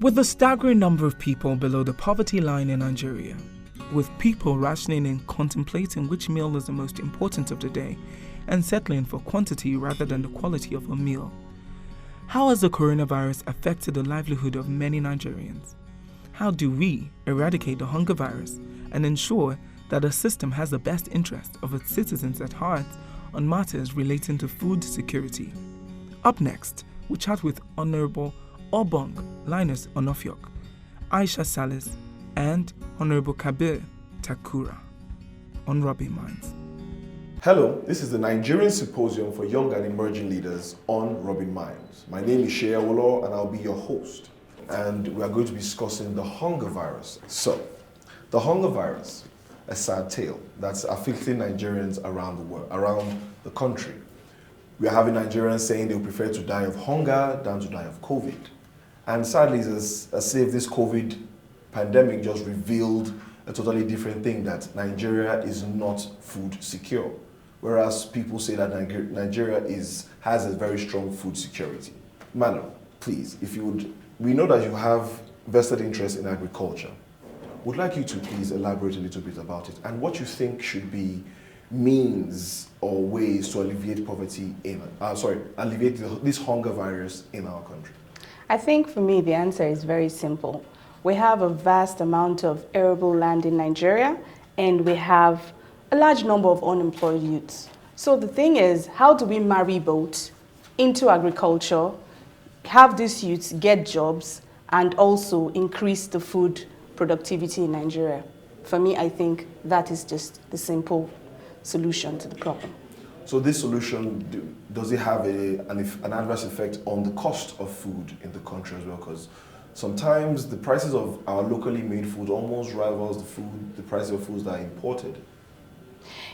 With the staggering number of people below the poverty line in Nigeria, with people rationing and contemplating which meal is the most important of the day, and settling for quantity rather than the quality of a meal, how has the coronavirus affected the livelihood of many Nigerians? How do we eradicate the hunger virus and ensure that the system has the best interest of its citizens at heart on matters relating to food security? Up next, we chat with Honorable Obong Linus Onofiok, Aisha Salis, and Honorable Kabir Takura on Rubbin Minds. Hello, this is the Nigerian Symposium for Young and Emerging Leaders on Rubbin Minds. My name is Shea Awolo and I'll be your host. And we are going to be discussing the hunger virus. So, the hunger virus, a sad tale that's afflicting Nigerians around the world, around the country. We are having Nigerians saying they would prefer to die of hunger than to die of COVID. And sadly, it's as if this COVID pandemic just revealed a totally different thing, that Nigeria is not food secure. Whereas people say that Nigeria has a very strong food security. Madam, please, if you would, we know that you have vested interest in agriculture. Would like you to please elaborate a little bit about it and what you think should be means or ways to alleviate poverty alleviate this hunger virus in our country. I think for me the answer is very simple. We have a vast amount of arable land in Nigeria and we have a large number of unemployed youths. So the thing is, how do we marry both into agriculture, have these youths get jobs, and also increase the food productivity in Nigeria? For me, I think that is just the simple solution to the problem. So this solution, does it have an adverse effect on the cost of food in the country as well? Because sometimes the prices of our locally made food almost rivals the price of foods that are imported.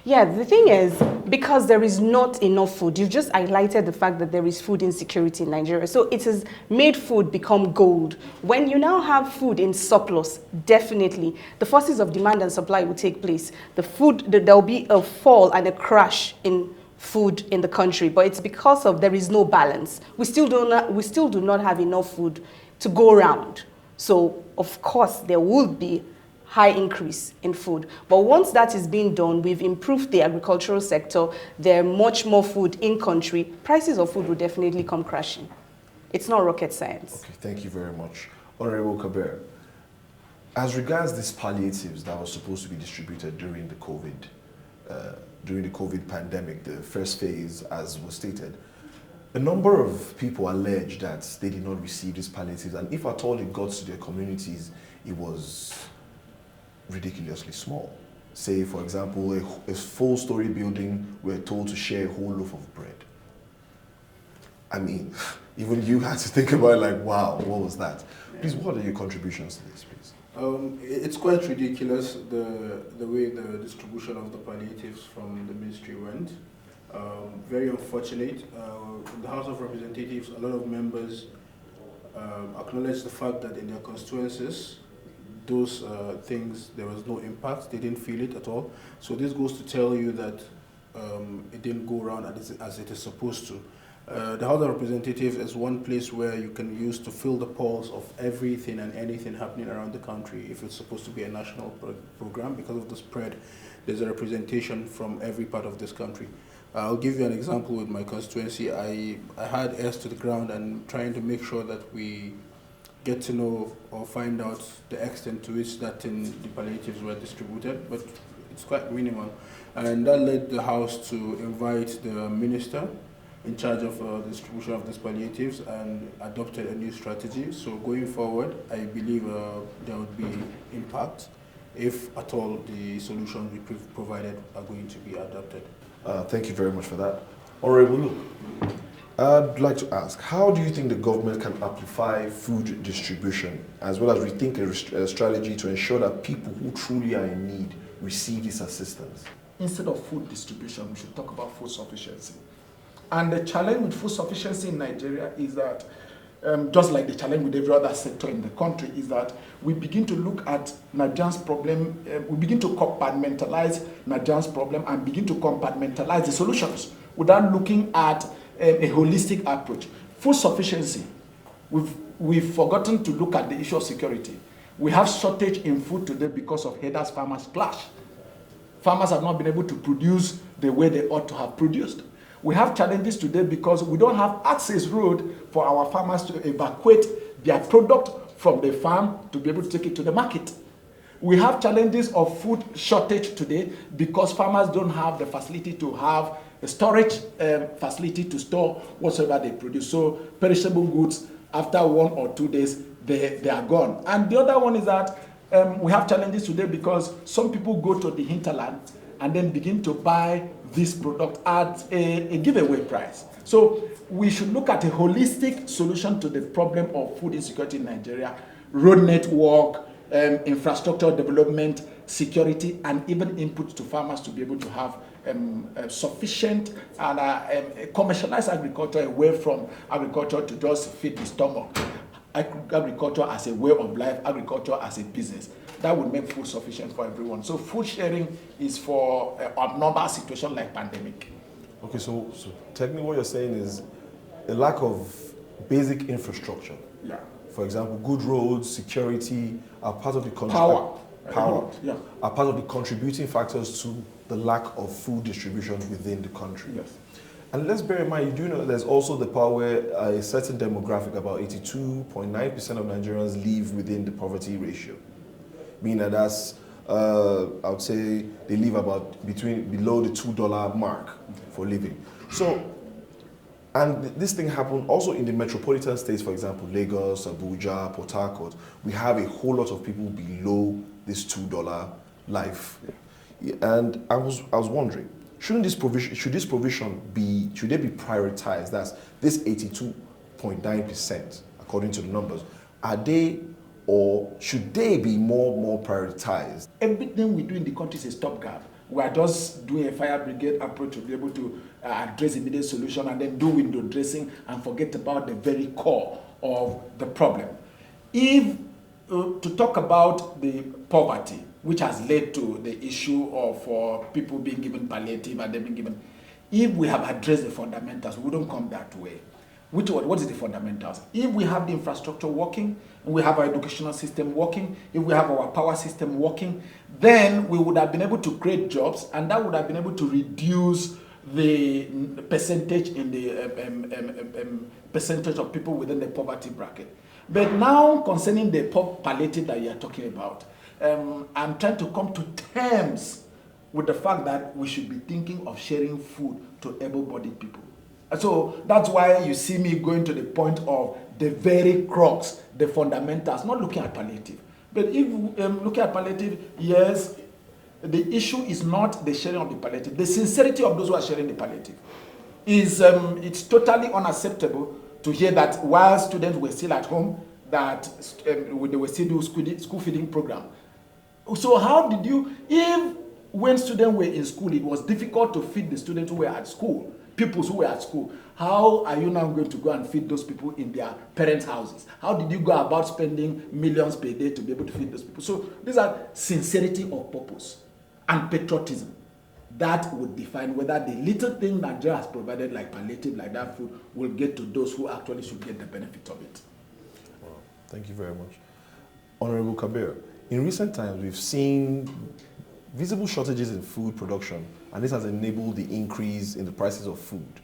Yeah, the thing is, because there is not enough food, you've just highlighted the fact that there is food insecurity in Nigeria. So it has made food become gold. When you now have food in surplus, definitely, the forces of demand and supply will take place. There will be a fall and a crash in food in the country, but it's because of there is no balance. We still do not have enough food to go around. So, of course, there will be high increase in food. But once that is being done, we've improved the agricultural sector, there's much more food in country, prices of food will definitely come crashing. It's not rocket science. Okay, thank you very much. Honorable Kabir, as regards these palliatives that were supposed to be distributed during the COVID pandemic, the first phase, as was stated, a number of people allege that they did not receive these palliatives, and if at all it got to their communities, it was ridiculously small. Say, for example, a full-story building, we're told to share a whole loaf of bread. I mean, even you had to think about it like, wow, what was that? Please, what are your contributions to this, please? It's quite ridiculous the way the distribution of the palliatives from the ministry went. Very unfortunate. In the House of Representatives, a lot of members acknowledge the fact that in their constituencies, those things, there was no impact, they didn't feel it at all. So this goes to tell you that it didn't go around as it is supposed to. The House of Representatives is one place where you can use to feel the pulse of everything and anything happening around the country. If it's supposed to be a national program, because of the spread, there's a representation from every part of this country. I'll give you an example with my constituency. I had ears to the ground and trying to make sure that we get to know or find out the extent to which the palliatives were distributed, but it's quite minimal. And that led the House to invite the minister in charge of the distribution of these palliatives and adopted a new strategy. So going forward, I believe there would be impact if at all the solutions we provided are going to be adopted. Thank you very much for that. Honorable Luke, I'd like to ask, how do you think the government can amplify food distribution as well as rethink a strategy to ensure that people who truly are in need receive this assistance? Instead of food distribution, we should talk about food sufficiency. And the challenge with food sufficiency in Nigeria is that, just like the challenge with every other sector in the country, is that we begin to look at Nigeria's problem, we begin to compartmentalize Nigeria's problem and begin to compartmentalize the solutions without looking at a holistic approach. Food sufficiency We've forgotten to look at the issue of security. We have shortage in food today because of headers farmers clash. Farmers have not been able to produce the way they ought to have produced. We have challenges today because we don't have access road for our farmers to evacuate their product from the farm to be able to take it to the market. We have challenges of food shortage today because farmers don't have the facility to have a storage facility to store whatsoever they produce. So perishable goods, after 1 or 2 days, they are gone. And the other one is that we have challenges today because some people go to the hinterland and then begin to buy this product at a giveaway price. So we should look at a holistic solution to the problem of food insecurity in Nigeria: road network, infrastructure development, security, and even input to farmers to be able to have sufficient and commercialized agriculture, away from agriculture to just feed the stomach. Agriculture as a way of life, agriculture as a business. That would make food sufficient for everyone. So food sharing is for a normal situation like pandemic. Okay, so technically what you're saying is a lack of basic infrastructure. Yeah. For example, good roads, security are part of the Power. Yeah. are part of the contributing factors to the lack of food distribution within the country. Yes. And let's bear in mind, you do know that there's also the part where a certain demographic, about 82.9% of Nigerians live within the poverty ratio. Meaning that that's, I would say they live about below the $2 mark for living. So, and this thing happened also in the metropolitan states, for example, Lagos, Abuja, Port Harcourt. We have a whole lot of people below this $2 life. And I was wondering, should this provision be prioritized? That's this 82.9%, according to the numbers. Are they, or should they be more prioritized? Everything we do in the country is a stopgap. We are just doing a fire brigade approach to be able to address immediate solution and then do window dressing and forget about the very core of the problem. If to talk about the poverty, which has led to the issue of people being given palliative and then being given, if we have addressed the fundamentals, we don't come that way. What is the fundamentals? If we have the infrastructure working, and we have our educational system working, if we have our power system working, then we would have been able to create jobs, and that would have been able to reduce the percentage in the percentage of people within the poverty bracket. But now, concerning the palliative that you are talking about, I'm trying to come to terms with the fact that we should be thinking of sharing food to able-bodied people. So that's why you see me going to the point of the very crux, the fundamentals, not looking at palliative. But if looking at palliative, yes, the issue is not the sharing of the palliative. The sincerity of those who are sharing the palliative is it's totally unacceptable to hear that while students were still at home, that they were still doing school feeding program. So how did you, if when students were in school, it was difficult to feed the students who were at school, pupils who were at school, how are you now going to go and feed those people in their parents' houses? How did you go about spending millions per day to be able to feed those people? So these are sincerity of purpose and patriotism. That would define whether the little thing Nigeria has provided, like palliative, like that food, will get to those who actually should get the benefit of it. Wow. Thank you very much. Honorable Kabir, in recent times, we've seen visible shortages in food production, and this has enabled the increase in the prices of food.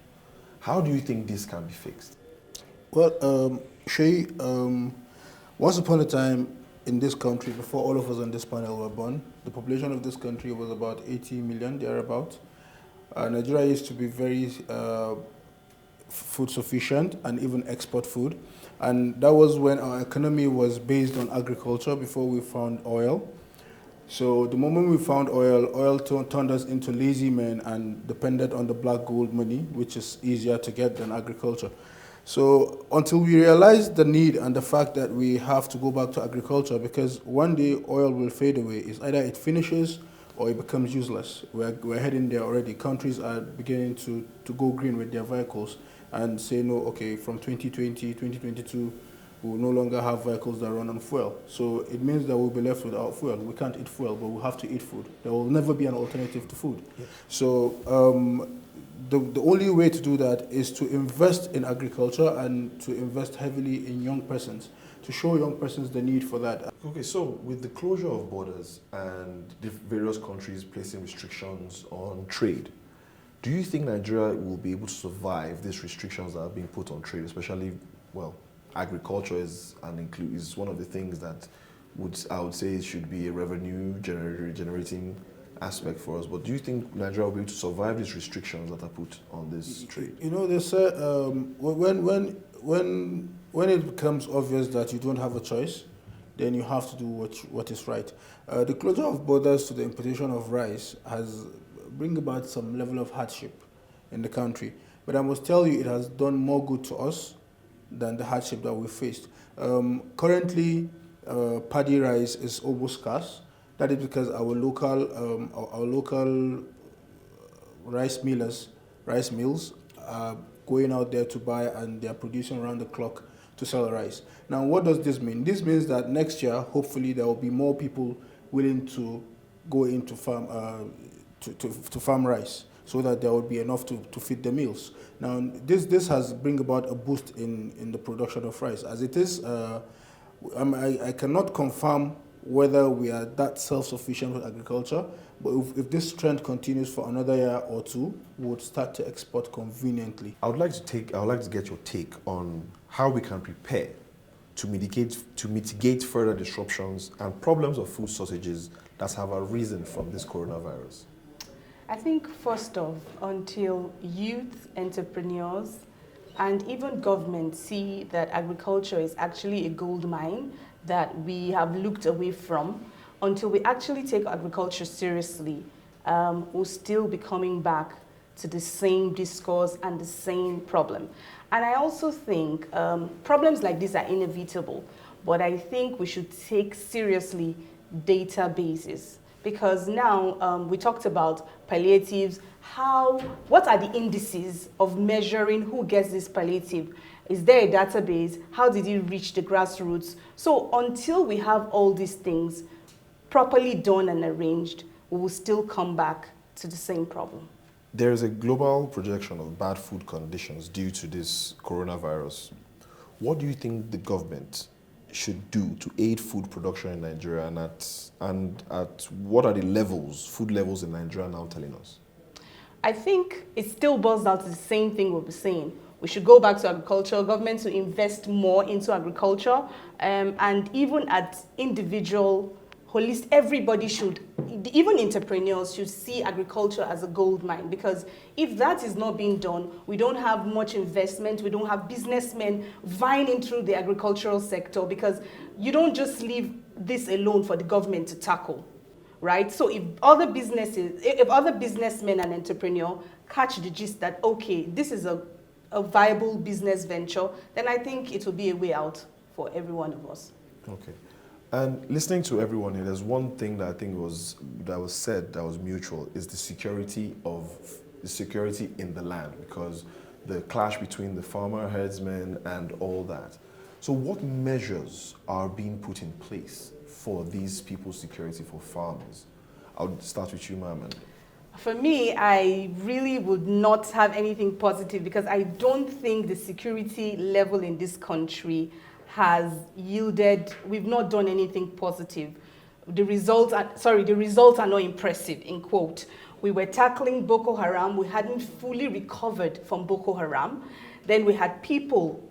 How do you think this can be fixed? Well, Shay, once upon a time in this country, before all of us on this panel were born, the population of this country was about 80 million, thereabout. Nigeria used to be very food sufficient and even export food. And that was when our economy was based on agriculture before we found oil. So the moment we found oil turned us into lazy men and depended on the black gold money, which is easier to get than agriculture. So until we realized the need and the fact that we have to go back to agriculture, because one day oil will fade away, it's either it finishes or it becomes useless. We're heading there already. Countries are beginning to go green with their vehicles and say, no, okay, from 2020, 2022, We will no longer have vehicles that run on fuel. So it means that we'll be left without fuel. We can't eat fuel, but we have to eat food. There will never be an alternative to food. Yes. So the only way to do that is to invest in agriculture and to invest heavily in young persons, to show young persons the need for that. Okay, so with the closure of borders and the various countries placing restrictions on trade, do you think Nigeria will be able to survive these restrictions that are being put on trade, especially, well, agriculture is one of the things that I would say should be a revenue generating aspect for us. But do you think Nigeria will be able to survive these restrictions that are put on this trade? You know, they say when it becomes obvious that you don't have a choice, then you have to do what is right. The closure of borders to the importation of rice has bring about some level of hardship in the country. But I must tell you, it has done more good to us than the hardship that we faced. Currently, paddy rice is almost scarce. That is because our local rice mills are going out there to buy, and they are producing around the clock to sell rice. Now, what does this mean? This means that next year, hopefully, there will be more people willing to go into farm to farm rice, so that there will be enough to feed the mills. Now, this has bring about a boost in the production of rice. As it is, I cannot confirm whether we are that self-sufficient with agriculture, but if this trend continues for another year or two, we would start to export conveniently. I would like to get your take on how we can prepare to mitigate further disruptions and problems of food shortages that have arisen from this coronavirus. I think first off, until youth, entrepreneurs, and even government see that agriculture is actually a gold mine that we have looked away from, until we actually take agriculture seriously, we'll still be coming back to the same discourse and the same problem. And I also think problems like this are inevitable, but I think we should take seriously databases. Because now we talked about palliatives. What are the indices of measuring who gets this palliative? Is there a database? How did it reach the grassroots? So until we have all these things properly done and arranged, we will still come back to the same problem. There is a global projection of bad food conditions due to this coronavirus. What do you think the government should do to aid food production in Nigeria, and at what are the food levels in Nigeria now telling us? I think it still boils down to the same thing we'll be saying. We should go back to agriculture, government to invest more into agriculture, and even at individual, everybody should, even entrepreneurs should see agriculture as a gold mine, because if that is not being done, we don't have much investment, we don't have businessmen vying into the agricultural sector, because you don't just leave this alone for the government to tackle, right? So if other businessmen and entrepreneurs catch the gist that, okay, this is a viable business venture, then I think it will be a way out for every one of us. Okay. And listening to everyone here, there's one thing that I think was said that was mutual, is the security in the land, because the clash between the farmer, herdsmen, and all that. So what measures are being put in place for these people's security, for farmers? I'll start with you, ma'am. For me, I really would not have anything positive, because I don't think the security level in this country has yielded, we've not done anything positive. The results are not impressive, in quote. We were tackling Boko Haram, we hadn't fully recovered from Boko Haram. Then we had people,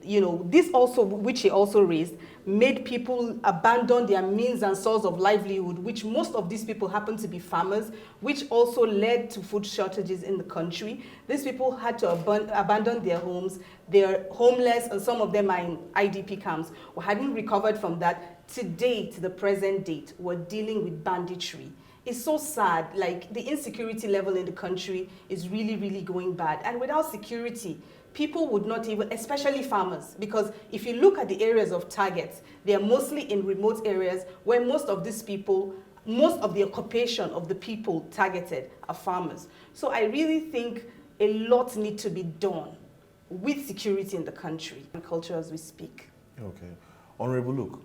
this also, which he also raised, made people abandon their means and source of livelihood, which most of these people happen to be farmers, which also led to food shortages in the country. These people had to abandon their homes. They're homeless, and some of them are in IDP camps. We hadn't recovered from that. Today, to the present date, we're dealing with banditry. It's so sad. Like, the insecurity level in the country is really, really going bad. And without security, people would not even, especially farmers, because if you look at the areas of targets, they are mostly in remote areas where most of the occupation of the people targeted are farmers. So I really think a lot needs to be done with security in the country, agriculture as we speak. Okay. Honorable Luke,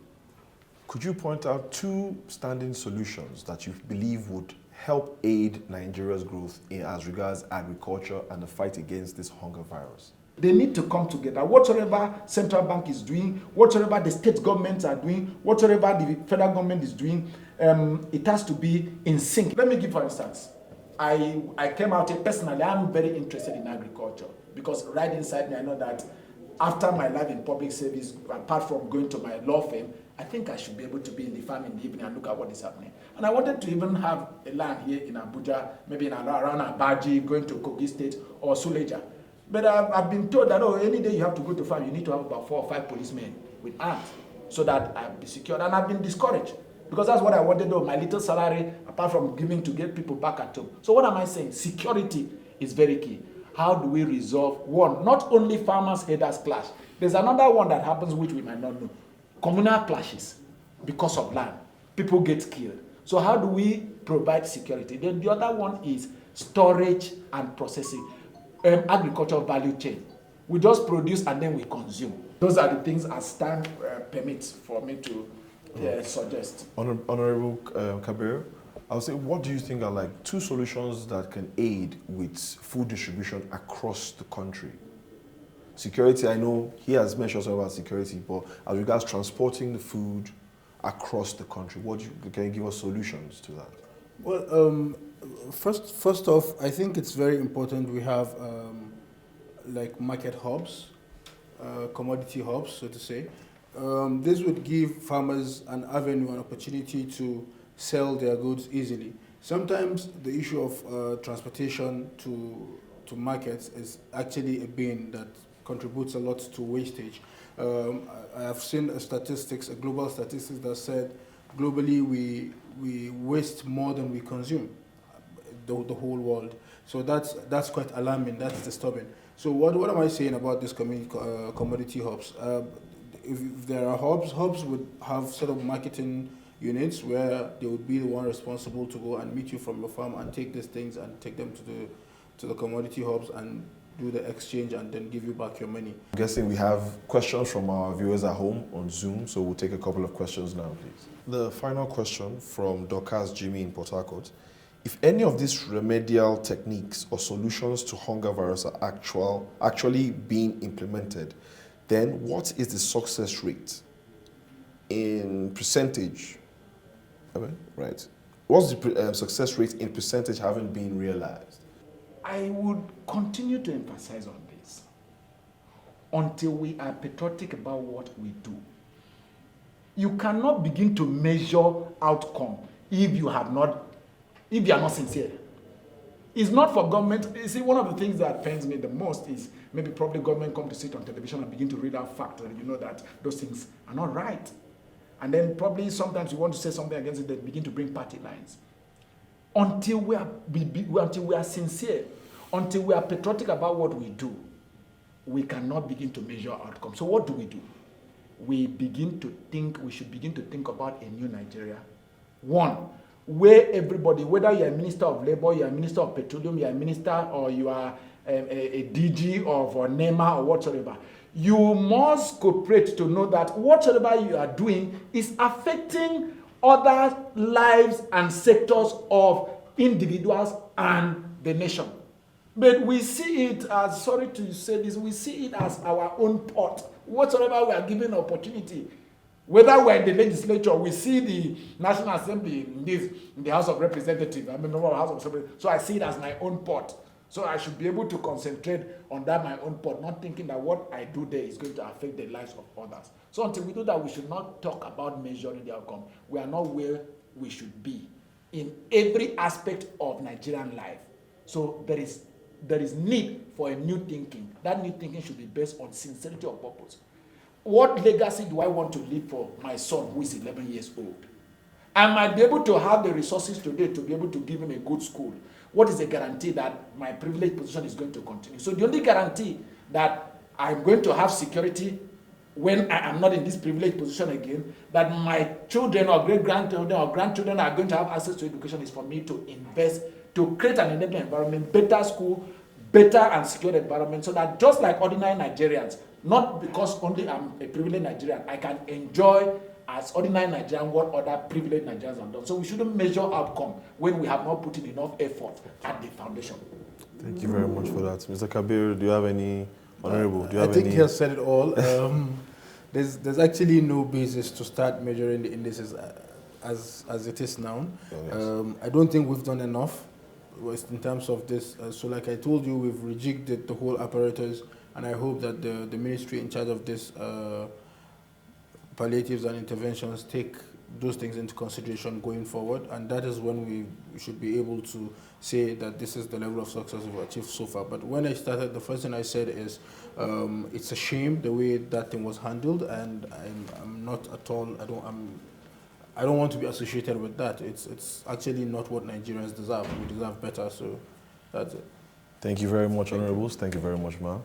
could you point out 2 standing solutions that you believe would help aid Nigeria's growth as regards agriculture and the fight against this hunger virus? They need to come together. Whatever central bank is doing, whatever the state governments are doing, whatever the federal government is doing, it has to be in sync. Let me give for instance. I came out here personally, I'm very interested in agriculture because right inside me I know that after my life in public service, apart from going to my law firm, I think I should be able to be in the farm in the evening and look at what is happening. And I wanted to even have a land here in Abuja, maybe around Abaji, going to Kogi State or Suleja. But I've been told that, any day you have to go to farm, you need to have about 4 or 5 policemen with arms so that I'll be secured. And I've been discouraged because that's what I wanted to do, my little salary, apart from giving to get people back at home. So what am I saying? Security is very key. How do we resolve, one, not only farmers-herders clash, there's another one that happens which we might not know. Communal clashes because of land. People get killed. So how do we provide security? Then the other one is storage and processing. Agricultural value chain. We just produce and then we consume. Those are the things as time permits for me to suggest. Honorable Kabir, I would say, what do you think are like 2 solutions that can aid with food distribution across the country? Security, I know he has mentioned something about security, but as regards transporting the food across the country, can you give us solutions to that? Well, first off, I think it's very important we have like market hubs, commodity hubs, so to say. This would give farmers an avenue, an opportunity to sell their goods easily. Sometimes the issue of transportation to markets is actually a bane that contributes a lot to wastage. I have seen a global statistics that said globally we waste more than we consume, the whole world. So that's quite alarming, that's disturbing. So what am I saying about these commodity hubs? If there are hubs would have sort of marketing units where they would be the one responsible to go and meet you from your farm and take these things and take them to the commodity hubs and do the exchange and then give you back your money. I'm guessing we have questions from our viewers at home on Zoom, so we'll take a couple of questions now, please. The final question from Dorcas Jimmy in Port Harcourt. If any of these remedial techniques or solutions to hunger virus are actually being implemented, then what is the success rate in percentage? Right. What's the success rate in percentage having been realized? I would continue to emphasize on this until we are patriotic about what we do. You cannot begin to measure outcome if you are not sincere. It's not for government. You see, one of the things that pains me the most is maybe probably government come to sit on television and begin to read out facts and you know that those things are not right. And then probably sometimes you want to say something against it, they begin to bring party lines. Until we are sincere, until we are patriotic about what we do, we cannot begin to measure outcomes. So what do? We should begin to think about a new Nigeria. One, where everybody, whether you're a minister of labor, you're a minister of petroleum, you're a minister, or you are a DG of NEMA or whatsoever, you must cooperate to know that whatever you are doing is affecting other lives and sectors of individuals and the nation. But we see it as, sorry to say this, we see it as our own pot. Whatsoever we are given opportunity, whether we're in the legislature, we see the National Assembly in the House of Representatives, I'm a member of the House of Representatives, so I see it as my own pot. So I should be able to concentrate on that my own pot, not thinking that what I do there is going to affect the lives of others. So until we do that, we should not talk about measuring the outcome. We are not where we should be in every aspect of Nigerian life. So there is need for a new thinking. That new thinking should be based on sincerity of purpose. What legacy do I want to leave for my son who is 11 years old? I might be able to have the resources today to be able to give him a good school. What is the guarantee that my privileged position is going to continue? So the only guarantee that I'm going to have security when I am not in this privileged position again, that my children or great-grandchildren or grandchildren are going to have access to education is for me to invest, to create an enabling environment, better school, better and secure environment, so that just like ordinary Nigerians, not because only I'm a privileged Nigerian. I can enjoy as ordinary Nigerian what other privileged Nigerians have done. So we shouldn't measure outcome when we have not put in enough effort at the foundation. Thank you very much for that. Mr. Kabir, do you have any, Honorable, do you have I think any? he has said it all. There's actually no basis to start measuring the indices as it is now. Oh, yes. I don't think we've done enough in terms of this. So like I told you, we've rejigged the whole apparatus, and I hope that the ministry in charge of this palliatives and interventions take those things into consideration going forward, and that is when we should be able to say that this is the level of success we've achieved so far. But when I started, the first thing I said is it's a shame the way that thing was handled, and I'm not at all, I don't want to be associated with that. It's actually not what Nigerians deserve. We deserve better, so that's it. Thank you very much, Honorables. Thank you very much, ma'am.